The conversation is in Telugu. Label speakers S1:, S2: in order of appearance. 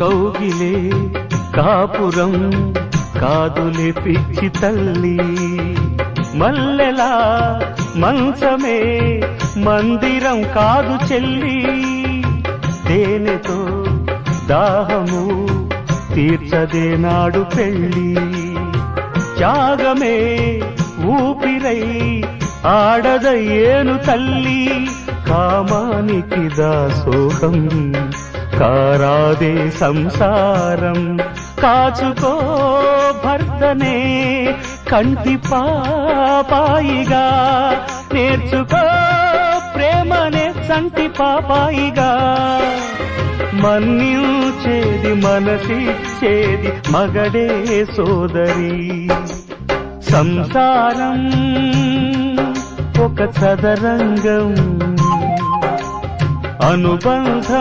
S1: కౌగిలే కాపురం కాదులే పిచ్చి తల్లి, మల్లెలా మంచమే మందిరం కాదు చెల్లి, తేనెతో దాహము తీర్చదే నాడు పెళ్ళి, త్యాగమే ఊపిరై ఆడదయ్యేను తల్లి, కామానికి దాసోహం కారాదే సంసారం, కాచుకో భర్తనే కంటి పాపాయిగా, నేర్చుకో ప్రేమనే సంటి పాపాయిగా, మన్నించేది మనసిచ్చేది మగడే సోదరి, సంసారం ఒక చదరంగం అనుబంధం